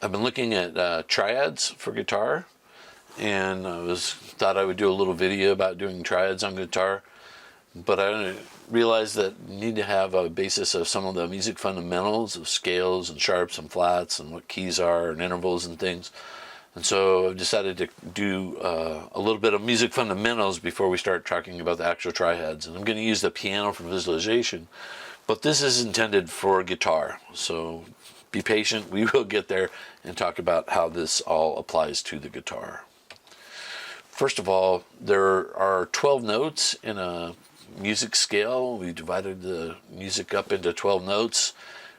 I've been looking at triads for guitar, and thought I would do a little video about doing triads on guitar, but I realized that you need to have a basis of some of the music fundamentals of scales and sharps and flats and what keys are and intervals and things. And so I've decided to do a little bit of music fundamentals before we start talking about the actual triads. And I'm going to use the piano for visualization, but this is intended for guitar. So be patient, we will get there and talk about how this all applies to the guitar. First of all, there are 12 notes in a music scale. We divided the music up into 12 notes.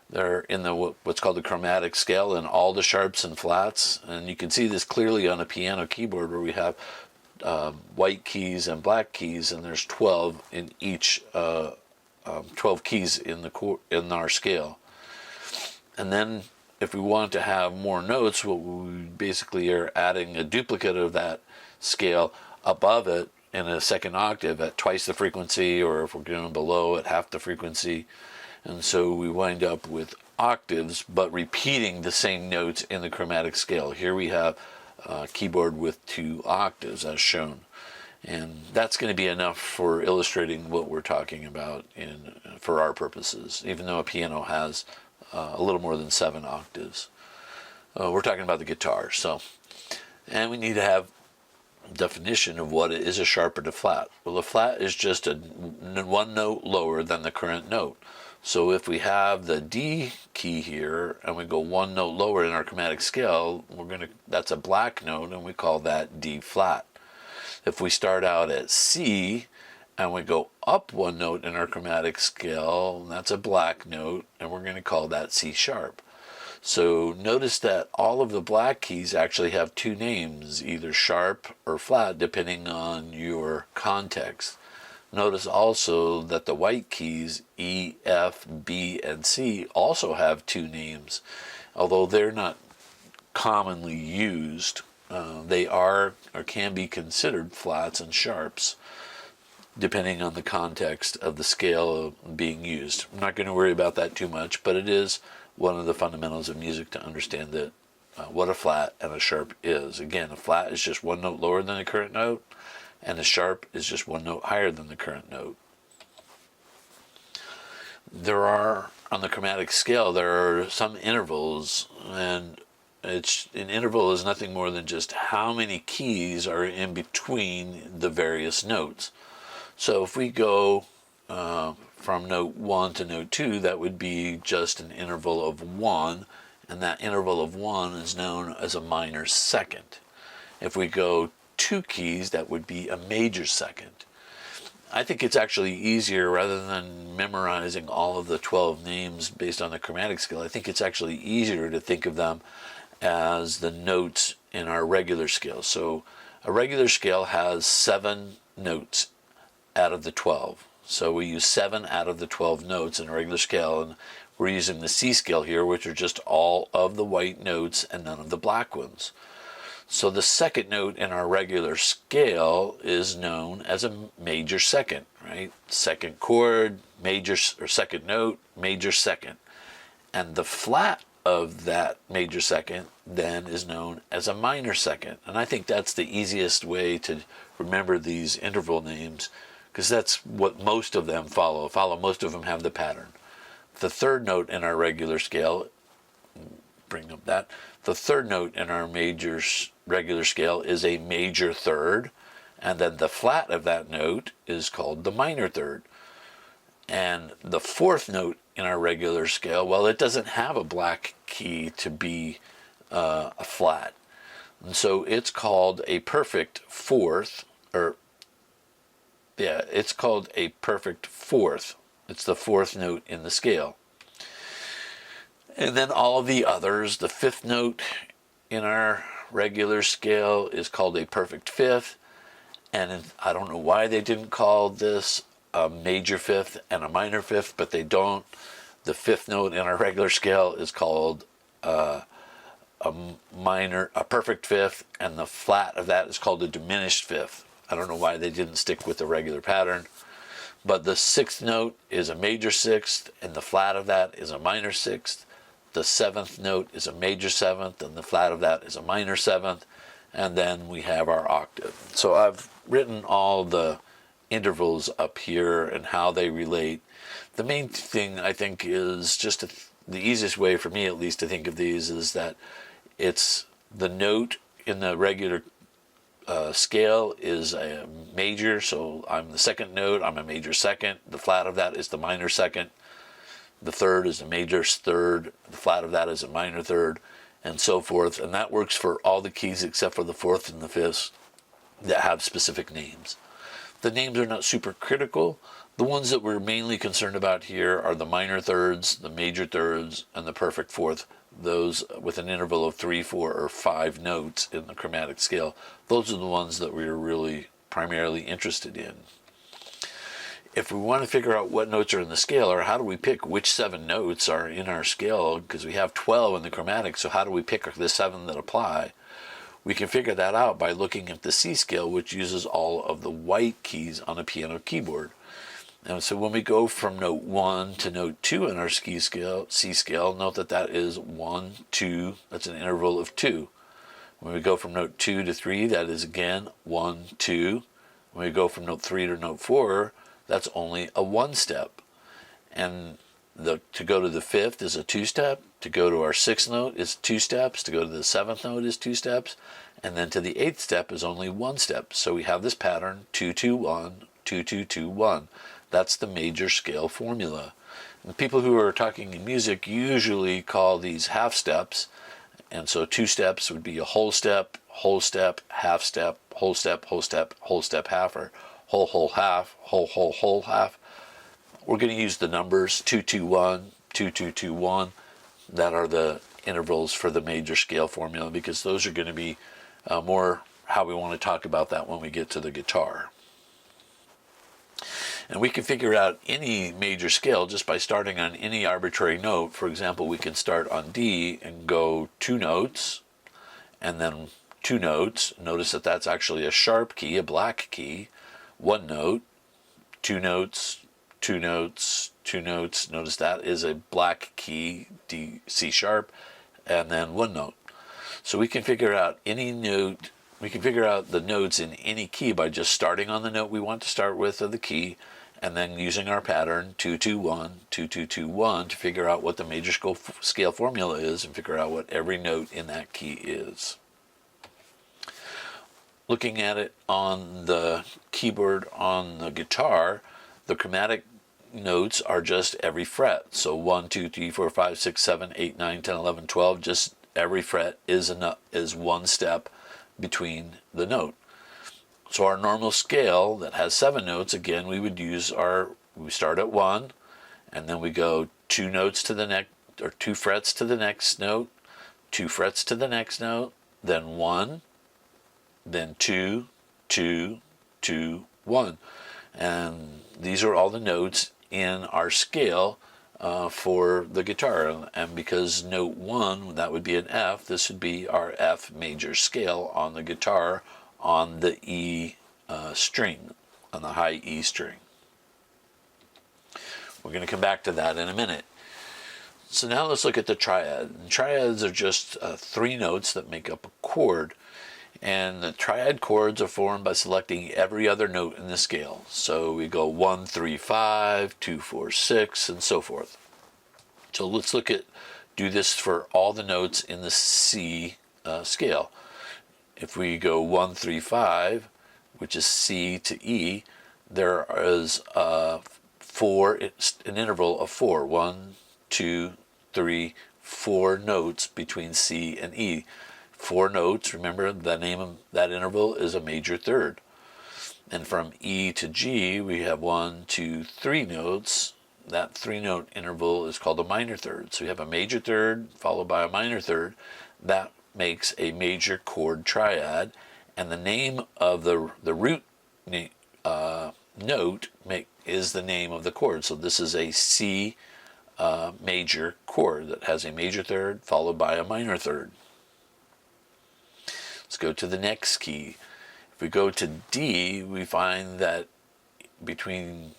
They're in the what's called the chromatic scale, and all the sharps and flats. And you can see this clearly on a piano keyboard where we have white keys and black keys, and there's 12 in each 12 keys in our scale. And then if we want to have more notes, what we basically are adding a duplicate of that scale above it in a second octave at twice the frequency, or if we're going below at half the frequency. And so we wind up with octaves, but repeating the same notes in the chromatic scale. Here we have a keyboard with 2 octaves as shown. And that's going to be enough for illustrating what we're talking about for our purposes, even though a piano has a little more than 7 octaves. We're talking about the guitar. And we need to have definition of what is a sharp and a flat. Well, a flat is just one note lower than the current note. So if we have the D key here and we go 1 note lower in our chromatic scale, that's a black note, and we call that D flat. If we start out at C and we go up 1 note in our chromatic scale, that's a black note, and we're going to call that C sharp. So notice that all of the black keys actually have 2 names, either sharp or flat, depending on your context. Notice also that the white keys, E, F, B, and C, also have 2 names. Although they're not commonly used, they are or can be considered flats and sharps, depending on the context of the scale being used. I'm not going to worry about that too much, but it is one of the fundamentals of music to understand that what a flat and a sharp is. Again, a flat is just 1 note lower than the current note, and a sharp is just 1 note higher than the current note. On the chromatic scale, there are some intervals, and an interval is nothing more than just how many keys are in between the various notes. So if we go from note 1 to note 2, that would be just an interval of 1, and that interval of 1 is known as a minor second. If we go 2 keys, that would be a major second. I think it's actually easier, rather than memorizing all of the 12 names based on the chromatic scale, I think it's actually easier to think of them as the notes in our regular scale. So a regular scale has 7 notes out of the 12. So we use 7 out of the 12 notes in a regular scale, and we're using the C scale here, which are just all of the white notes and none of the black ones. So the second note in our regular scale is known as a major second, right? Second chord, major, or second note, major second. And the flat of that major second then is known as a minor second. And I think that's the easiest way to remember these interval names, because that's what most of them follow. Most of them have the pattern. The third note in our regular scale, the third note in our regular scale is a major third, and then the flat of that note is called the minor third. And the fourth note in our regular scale, well, it doesn't have a black key to be a flat. And so it's called a perfect fourth, it's called a perfect fourth. It's the fourth note in the scale. And then all of the others, the fifth note in our regular scale is called a perfect fifth. And I don't know why they didn't call this a major fifth and a minor fifth, but they don't. The fifth note in our regular scale is called a perfect fifth, and the flat of that is called a diminished fifth. I don't know why they didn't stick with the regular pattern. But the sixth note is a major sixth, and the flat of that is a minor sixth. the seventh note is a major seventh, and the flat of that is a minor seventh, and then we have our octave. So I've written all the intervals up here and how they relate. The main thing I think is just the easiest way for me at least to think of these is that it's the note in the regular scale is a major, so I'm the second note, I'm a major second, the flat of that is the minor second, the third is a major third, the flat of that is a minor third, and so forth. And that works for all the keys except for the fourth and the fifth that have specific names. The names are not super critical. The ones that we're mainly concerned about here are the minor thirds, the major thirds, and the perfect fourth. Those with an interval of 3, 4, or 5 notes in the chromatic scale. Those are the ones that we're really primarily interested in. If we want to figure out what notes are in the scale, or how do we pick which 7 notes are in our scale, because we have 12 in the chromatic, so how do we pick the 7 that apply? We can figure that out by looking at the C scale, which uses all of the white keys on a piano keyboard. And so when we go from note 1 to note 2 in our C scale, note that that is 1, 2, that's an interval of 2. When we go from note 2 to 3, that is again 1, 2. When we go from note 3 to note 4, that's only a 1 step. And to go to the 5th is a 2 step. To go to our 6th note is 2 steps. To go to the 7th note is 2 steps. And then to the 8th step is only 1 step. So we have this pattern 2, 2, 1, 2, 2, 2, 1. That's the major scale formula. And people who are talking in music usually call these half steps. And so 2 steps would be a whole step, half step, whole step, whole step, whole step, half, or whole, half, whole, half. We're going to use the numbers 2, 2, 1, 2, 2, 2, 1. That are the intervals for the major scale formula, because those are going to be more how we want to talk about that when we get to the guitar. And we can figure out any major scale just by starting on any arbitrary note. For example, we can start on D and go 2 notes, and then 2 notes. Notice that that's actually a sharp key, a black key. 1 note, 2 notes, 2 notes, 2 notes. Notice that is a black key, D, C sharp, and then 1 note. So we can figure out any note. We can figure out the notes in any key by just starting on the note we want to start with of the key, and then using our pattern 2, 2, 1, 2, 2, 2, 1 to figure out what the major scale formula is and figure out what every note in that key is. Looking at it on the keyboard on the guitar, the chromatic notes are just every fret. So 1, 2, 3, 4, 5, 6, 7, 8, 9, 10, 11, 12, just every fret is 1 step between the note. So our normal scale that has 7 notes, again, we would use we start at 1, and then we go 2 notes to the next, or 2 frets to the next note, 2 frets to the next note, then 1, then 2, 2, 2, 1. And these are all the notes in our scale for the guitar. And because note 1, that would be an F, this would be our F major scale on the guitar on the E string, on the high E string. We're going to come back to that in a minute. So now let's look at the triad. And triads are just 3 notes that make up a chord. And the triad chords are formed by selecting every other note in the scale. So we go 1, 3, 5, 2, 4, 6, and so forth. So let's do this for all the notes in the C scale. If we go 1, 3, 5, which is C to E, there is an interval of 4. 1, 2, 3, 4 notes between C and E. 4 notes, remember the name of that interval is a major third. And from E to G, we have 1, 2, 3 notes. That 3-note interval is called a minor third. So we have a major third followed by a minor third. That makes a major chord triad. And the name of the root note is the name of the chord. So this is a C major chord that has a major third followed by a minor third. Let's go to the next key. If we go to D, we find that between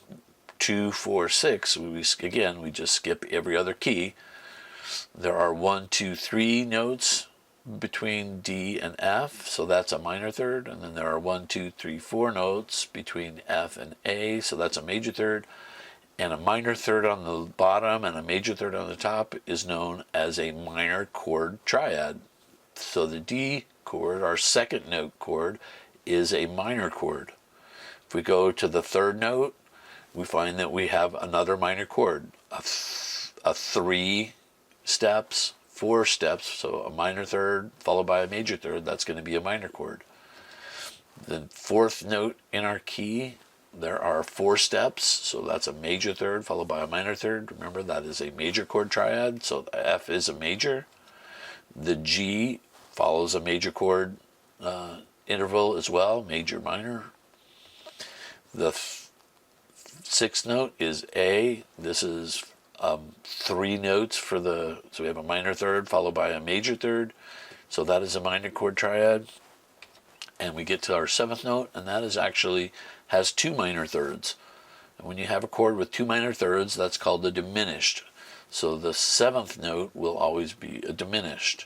2, 4, 6, we just skip every other key. There are 1, 2, 3 notes between D and F, so that's a minor third. And then there are 1, 2, 3, 4 notes between F and A, so that's a major third. And a minor third on the bottom and a major third on the top is known as a minor chord triad. So the D chord, our second note chord, is a minor chord. If we go to the third note, we find that we have another minor chord, a 3 steps, 4 steps, so a minor third followed by a major third, that's going to be a minor chord. The fourth note in our key, there are 4 steps, so that's a major third followed by a minor third. Remember, that is a major chord triad, so the F is a major. The G follows a major chord interval as well, major, minor. The sixth note is A. This is 3 notes for so we have a minor third followed by a major third, so that is a minor chord triad. And we get to our 7th note, and that is actually has 2 minor thirds. And when you have a chord with 2 minor thirds, that's called a diminished. So the 7th note will always be a diminished.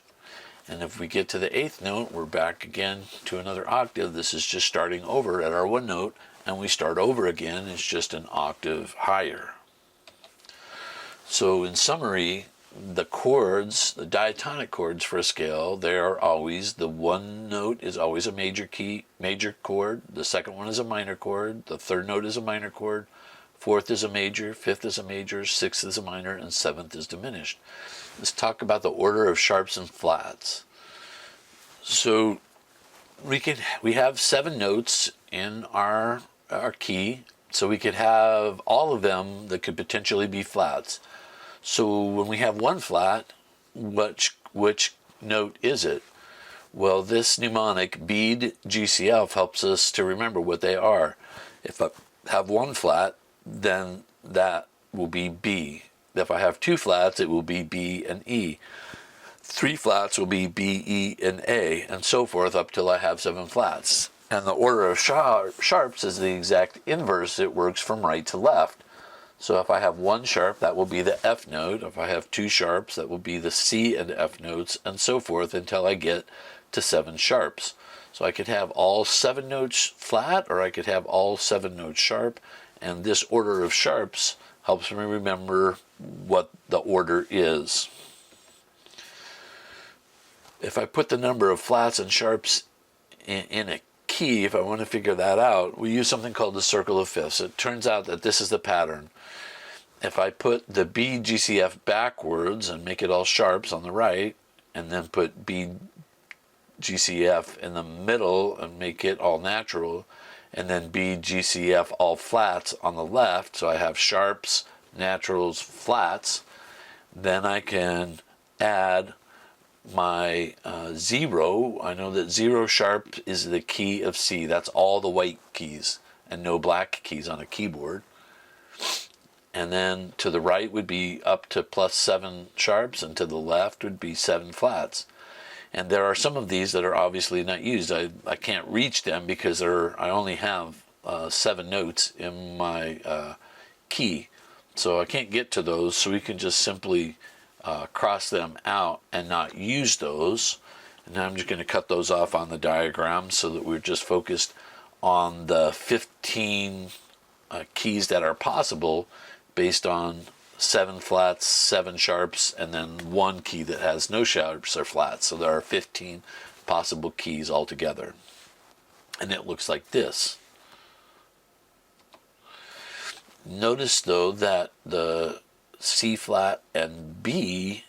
And if we get to the 8th note, we're back again to another octave. This is just starting over at our 1 note, and we start over again. It's just an octave higher. So in summary, the chords, the diatonic chords for a scale, they are always, the 1 note is always a major chord, the 2nd one is a minor chord, the 3rd note is a minor chord, 4th is a major, 5th is a major, 6th is a minor, and 7th is diminished. Let's talk about the order of sharps and flats. So we have 7 notes in our key, so we could have all of them that could potentially be flats. So when we have 1 flat, which note is it? Well, this mnemonic bead GCF helps us to remember what they are. If I have 1 flat, then that will be B. If I have 2 flats, it will be B and E. 3 flats will be B, E, and A, and so forth up till I have 7 flats. And the order of sharps is the exact inverse. It works from right to left. So if I have 1 sharp, that will be the F note. If I have 2 sharps, that will be the C and F notes, and so forth until I get to 7 sharps. So I could have all 7 notes flat, or I could have all 7 notes sharp, and this order of sharps helps me remember what the order is. If I put the number of flats and sharps in a key, if I want to figure that out, we use something called the circle of fifths. It turns out that this is the pattern. If I put the B GCF backwards and make it all sharps on the right, and then put B GCF in the middle and make it all natural, and then B GCF all flats on the left, so I have sharps, naturals, flats, then I can add my 0. I know that 0 sharp is the key of C. That's all the white keys and no black keys on a keyboard. And then to the right would be up to plus 7 sharps, and to the left would be 7 flats. And there are some of these that are obviously not used. I can't reach them because I only have 7 notes in my key. So I can't get to those, so we can just simply cross them out and not use those. And now I'm just going to cut those off on the diagram so that we're just focused on the 15 keys that are possible based on 7 flats, 7 sharps, and then 1 key that has no sharps or flats. So there are 15 possible keys altogether. And it looks like this. Notice though that the C flat and B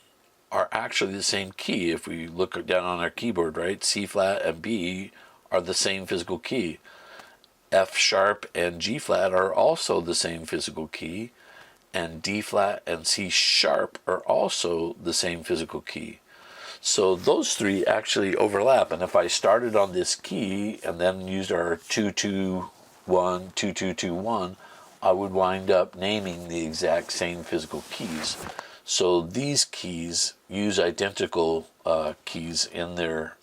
are actually the same key. If we look down on our keyboard, right, C flat and B are the same physical key. F sharp and G flat are also the same physical key, and D flat and C sharp are also the same physical key. So those 3 actually overlap, and if I started on this key and then used our 2-2-1, 2-2-2-1, I would wind up naming the exact same physical keys. So these keys use identical keys in their,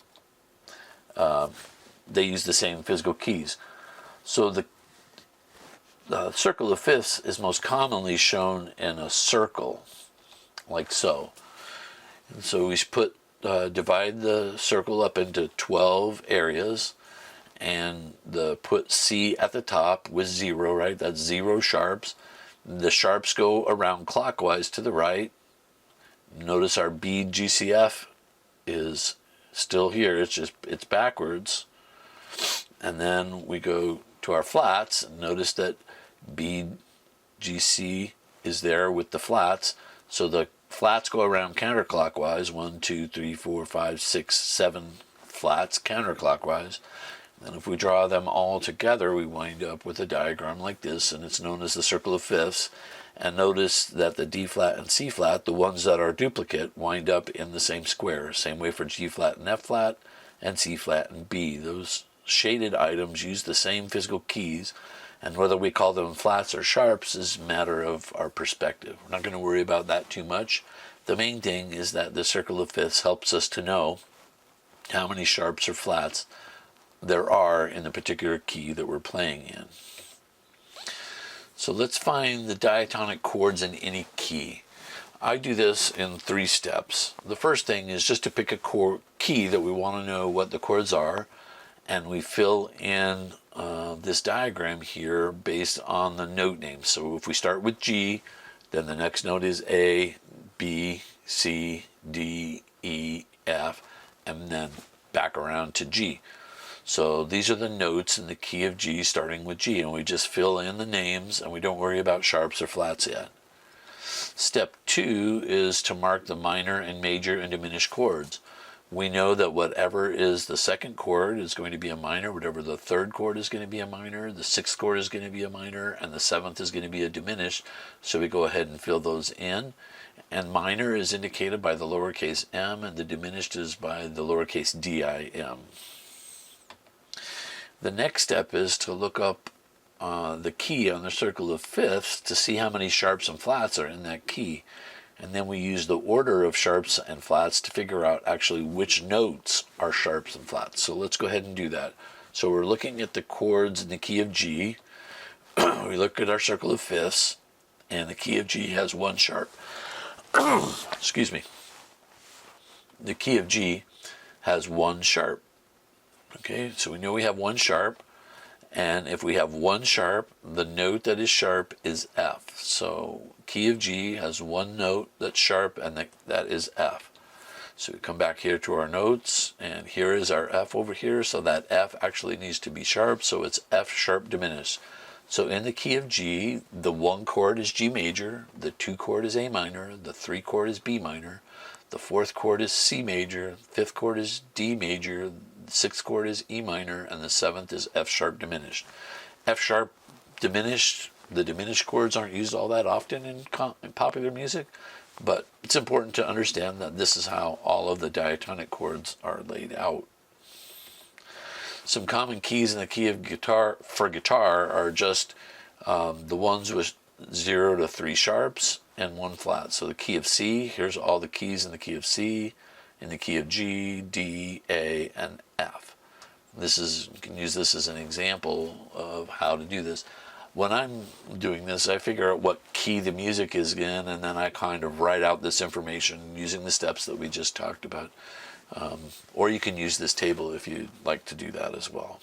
they use the same physical keys. So the circle of fifths is most commonly shown in a circle, like so. And so we divide the circle up into 12 areas, and put C at the top with 0, right? That's 0 sharps. The sharps go around clockwise to the right. Notice our B GCF is still here. It's backwards. And then we go to our flats. Notice that B GC is there with the flats. So the flats go around counterclockwise. 1, 2, 3, 4, 5, 6, 7 flats counterclockwise. And if we draw them all together, we wind up with a diagram like this, and it's known as the circle of fifths. And notice that the D flat and C flat, the ones that are duplicate, wind up in the same square. Same way for G flat and F flat, and C flat and B. Those shaded items use the same physical keys, and whether we call them flats or sharps is a matter of our perspective. We're not going to worry about that too much. The main thing is that the circle of fifths helps us to know how many sharps or flats there are in the particular key that we're playing in. So let's find the diatonic chords in any key. I do this in 3 steps. The first thing is just to pick a key that we want to know what the chords are, and we fill in this diagram here based on the note names. So if we start with G, then the next note is A, B, C, D, E, F, and then back around to G. So these are the notes in the key of G starting with G, and we just fill in the names and we don't worry about sharps or flats yet. Step 2 is to mark the minor and major and diminished chords. We know that whatever is the second chord is going to be a minor, whatever the third chord is going to be a minor, the sixth chord is going to be a minor, and the seventh is going to be a diminished. So we go ahead and fill those in. And minor is indicated by the lowercase m, and the diminished is by the lowercase dim. The next step is to look up the key on the circle of fifths to see how many sharps and flats are in that key. And then we use the order of sharps and flats to figure out actually which notes are sharps and flats. So let's go ahead and do that. So we're looking at the chords in the key of G. We look at our circle of fifths, and the key of G has 1 sharp. Excuse me. The key of G has 1 sharp. Okay, so we know we have 1 sharp, and if we have 1 sharp, the note that is sharp is F. So key of G has 1 note that's sharp, and that is F. So we come back here to our notes, and here is our F over here, so that F actually needs to be sharp, so it's F sharp diminished. So in the key of G, the 1 chord is G major, the 2 chord is A minor, the 3 chord is B minor, the 4th chord is C major, 5th chord is D major, the 6th chord is E minor, and the 7th is F sharp diminished. F sharp diminished, the diminished chords aren't used all that often in popular music, but it's important to understand that this is how all of the diatonic chords are laid out. Some common keys in the key of guitar are just the ones with 0 to 3 sharps and 1 flat. So the key of C, here's all the keys in the key of C, in the key of G, D, A, and F. You can use this as an example of how to do this. When I'm doing this, I figure out what key the music is in, and then I kind of write out this information using the steps that we just talked about. Or you can use this table if you'd like to do that as well.